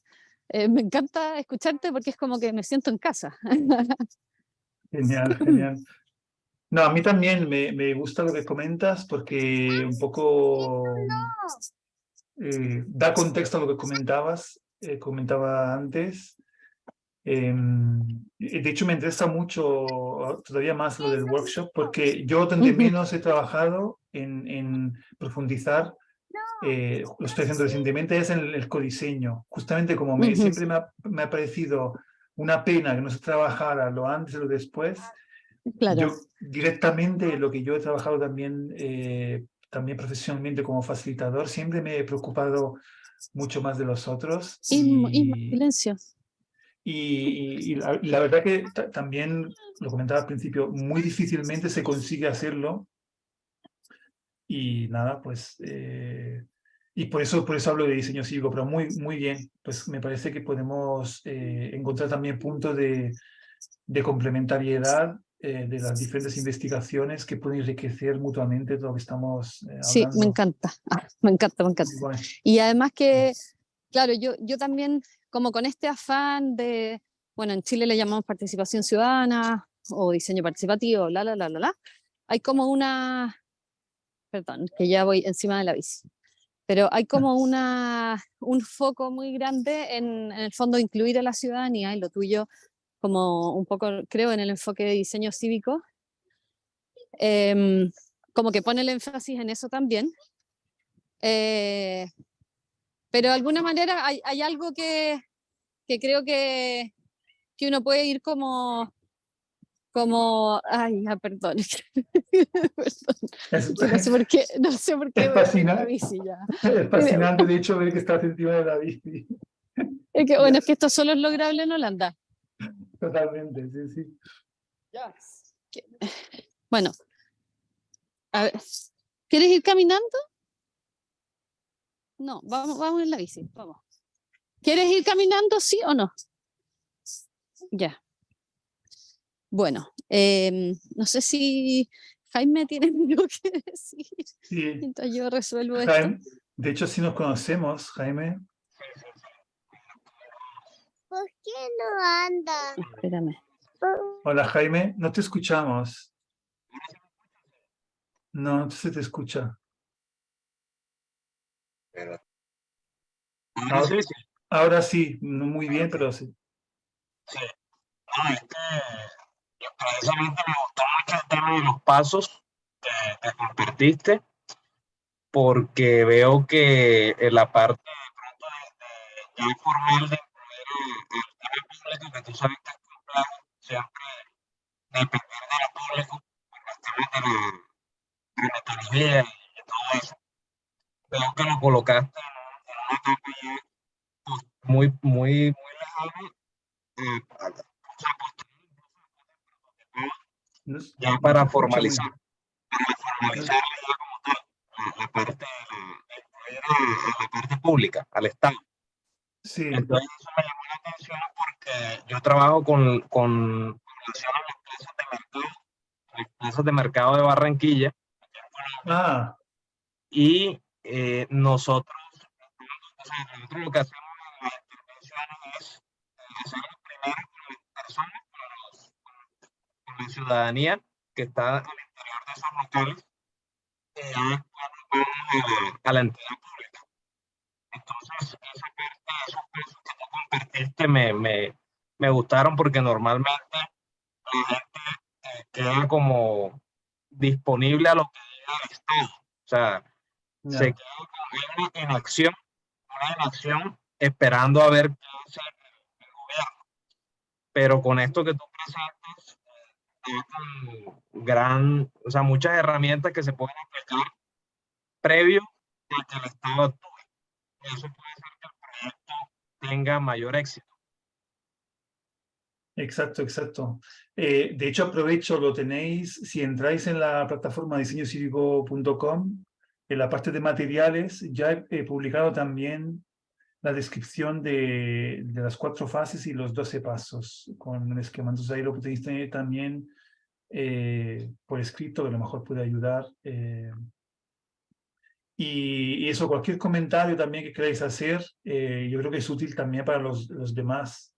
me encanta escucharte porque es como que me siento en casa. Genial, genial. No, a mí también me gusta lo que comentas porque un poco da contexto a lo que comentaba antes. De hecho, me interesa mucho todavía más lo del workshop porque yo donde menos he trabajado en profundizar, lo estoy haciendo recientemente, es en el codiseño. Justamente como siempre me ha parecido una pena que no se trabajara lo antes o lo después. Claro. Yo directamente lo que yo he trabajado también profesionalmente como facilitador, siempre me he preocupado mucho más de los otros Y silencio. y la verdad que también, lo comentaba al principio, muy difícilmente se consigue hacerlo y nada, pues, y por eso hablo de diseño cívico, pero muy bien, pues me parece que podemos encontrar también puntos de complementariedad de las diferentes investigaciones que pueden enriquecer mutuamente todo lo que estamos Sí, me hablando. encanta. Me encanta, me encanta. Muy guay. Y además que, claro, yo también, como con este afán de, bueno, en Chile le llamamos participación ciudadana o diseño participativo, hay como perdón, que ya voy encima de la bici, pero hay como un foco muy grande en el fondo incluir a la ciudadanía y lo tuyo como un poco, creo, en el enfoque de diseño cívico, como que pone el énfasis en eso también. Pero de alguna manera hay algo que creo que uno puede ir como, ay, ya, perdón, perdón, Es, que no sé por qué es, voy a hablar en la fascinante, bici ya. es fascinante, de hecho, ver que estás encima de la bici. Es que, bueno, Ya, es que esto solo es lograble en Holanda. totalmente, sí, sí. Que- Bueno, a ver, ¿quieres ir caminando? No, vamos en la bici, vamos. ¿Quieres ir caminando, sí o no? Ya. Bueno, no sé si Jaime tiene algo que decir Sí, mientras yo resuelvo esto. Jaime, de hecho, sí nos conocemos, Jaime. ¿Por qué no anda? Espérame. Hola, Jaime, no te escuchamos. No, no se te escucha. Ahora Ahora, sí, sí. ahora sí, no muy bien, pero sí. Sí. No, es que precisamente me gustó mucho el tema de los pasos que compartiste, porque veo que en la parte de pronto ya formal de incluir el tema público, que tú sabes que es complejo, siempre depender de lo público, por cuestiones de la metodología y todo eso. Veo que lo colocaste en una etapa ya pues, muy lejana, o sea, No, ya no se para escucha muy formalizar. bien. No, Formalizarla ya como tal, la parte, la parte pública, al Estado. sí, Entonces eso me llamó la atención porque yo trabajo con relación a las plazas de mercado de Barranquilla, ah, y nosotros, o sea, nosotros lo que hacemos en las intervenciones es hacerlo primero con las personas, con la ciudadanía que está al interior de esos locales, y ya después nos vamos a la entidad pública. Entonces, esos precios que tú compartiste me gustaron porque normalmente la gente queda como disponible a lo que diga el Estado. O sea, se ya, queda con una inacción esperando a ver qué hace el gobierno. Pero con esto que tú presentas, con o sea, muchas herramientas que se pueden aplicar previo a que el Estado actúe. Y eso puede hacer que el proyecto tenga mayor éxito. exacto, exacto. De hecho, aprovecho, lo tenéis, si entráis en la plataforma diseñocívico.com, en la parte de materiales, ya he publicado también la descripción de las 4 fases y los 12 pasos con el esquema. Entonces ahí lo podéis tener también por escrito, que a lo mejor puede ayudar. Y eso, cualquier comentario también que queráis hacer, yo creo que es útil también para los demás.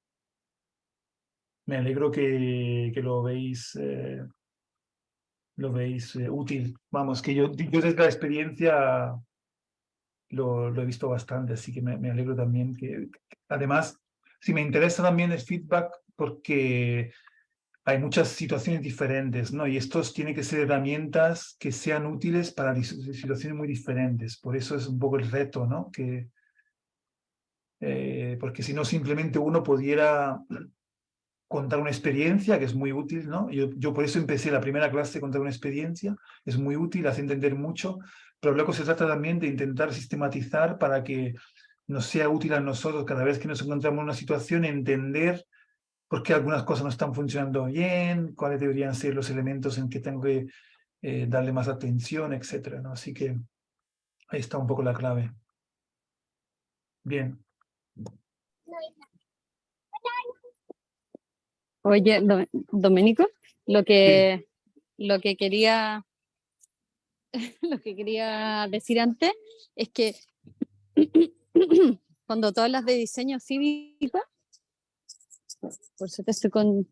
Me alegro que lo veis útil. Vamos, que yo desde la experiencia lo he visto bastante, así que me alegro también que, además, si me interesa también el feedback porque hay muchas situaciones diferentes, ¿no? Y estos tienen que ser herramientas que sean útiles para situaciones muy diferentes. Por eso es un poco el reto, ¿no? Porque si no, simplemente uno pudiera contar una experiencia, que es muy útil, ¿no? Yo por eso empecé la primera clase contar una experiencia, es muy útil, hace entender mucho, pero luego se trata también de intentar sistematizar para que nos sea útil a nosotros cada vez que nos encontramos en una situación, entender por qué algunas cosas no están funcionando bien, cuáles deberían ser los elementos en que tengo que darle más atención, etcétera, ¿no? Así que ahí está un poco la clave. Bien. Oye, Domenico, lo Sí, que, lo que quería, lo que quería decir antes es que cuando tú hablas de diseño cívico, por suerte estoy con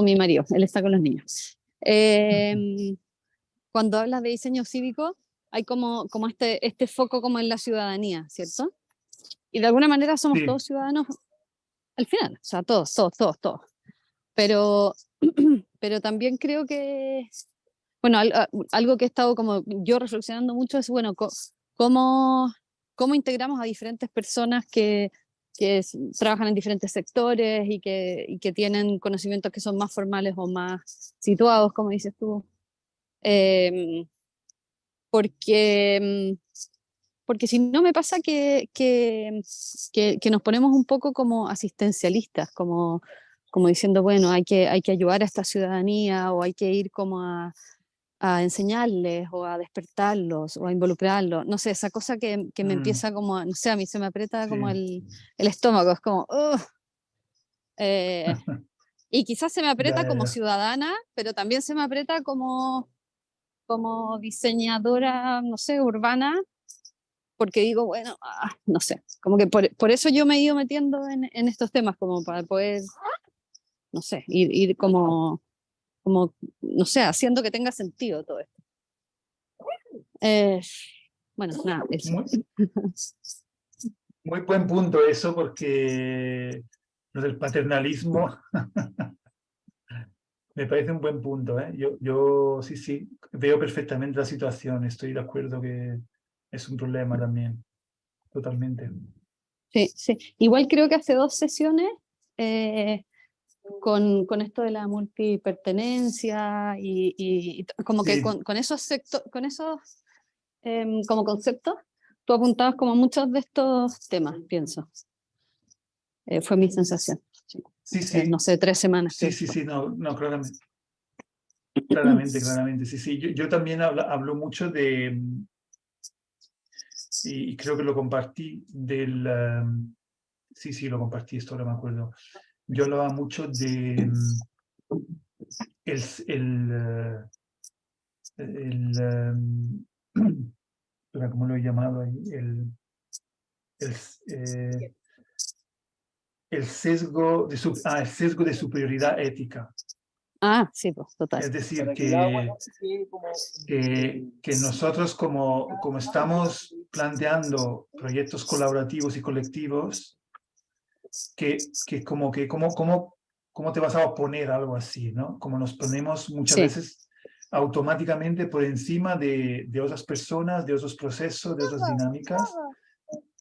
mi marido, él está con los niños. Cuando hablas de diseño cívico, hay como este foco como en la ciudadanía, ¿cierto? Y de alguna manera somos sí, todos ciudadanos al final, o sea, todos, todos, todos, todos. pero, pero también creo que, bueno, algo que he estado como yo reflexionando mucho es, bueno, cómo integramos a diferentes personas que trabajan en diferentes sectores y que tienen conocimientos que son más formales o más situados, como dices tú. Porque si no me pasa que nos ponemos un poco como asistencialistas, como diciendo, bueno, hay que ayudar a esta ciudadanía o hay que ir como a enseñarles o a despertarlos o a involucrarlos. No sé, esa cosa que me empieza como, no sé, a mí se me aprieta como el estómago, es como, ugh. Y quizás se me aprieta como ya. ciudadana, pero también se me aprieta como diseñadora, no sé, urbana, porque digo, bueno, no sé, como que por eso yo me he ido metiendo en estos temas, como para poder, no sé, ir como, no sé, haciendo que tenga sentido todo esto. Bueno, nada, eso. Muy buen punto eso, porque lo del paternalismo me parece un buen punto, ¿eh? Yo sí, veo perfectamente la situación, estoy de acuerdo que es un problema también, totalmente. Sí, sí. Igual creo que hace 2 sesiones con esto de la multipertenencia y como que Sí, con esos como conceptos, tú apuntabas como muchos de estos temas, pienso. Fue mi sensación. Sí. sí, No sé, 3 semanas. sí, no, claramente, sí. Yo también hablo mucho de, y creo que lo compartí, sí, lo compartí, esto ahora me acuerdo. Yo hablaba mucho de el, ¿cómo lo he llamado ahí? El, eh, el sesgo el sesgo de superioridad ética. Sí, pues, total. Es decir, que nosotros como estamos planteando proyectos colaborativos y colectivos, ¿cómo te vas a oponer a algo así, ¿no? Como nos ponemos muchas Sí. veces automáticamente por encima de otras personas, de otros procesos, de otras dinámicas,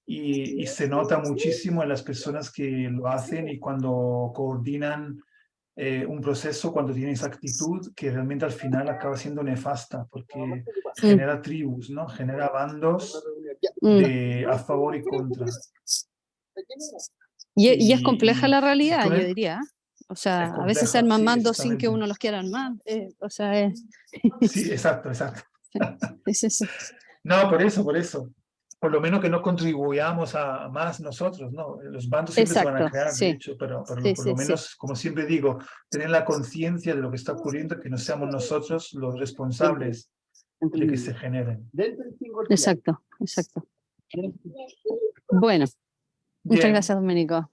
y se nota muchísimo en las personas que lo hacen y cuando coordinan un proceso, cuando tienen esa actitud que realmente al final acaba siendo nefasta, porque genera tribus, ¿no? Genera bandos a favor y contra. Y es compleja la Y realidad, con yo él diría. O es sea, a veces se compleja, arman sí, mandos sin que exactamente. uno los quiera armar. O sea, Sí, exacto. sí. No, por eso. Por lo menos que no contribuyamos a más nosotros, ¿no? Los bandos siempre se van a Exacto, crear, de sí. hecho, pero por lo Sí. menos, como siempre digo, tener la conciencia de lo que está ocurriendo, que no seamos nosotros los responsables de que se generen. Exacto. Bueno, muchas Bien. gracias, Domenico.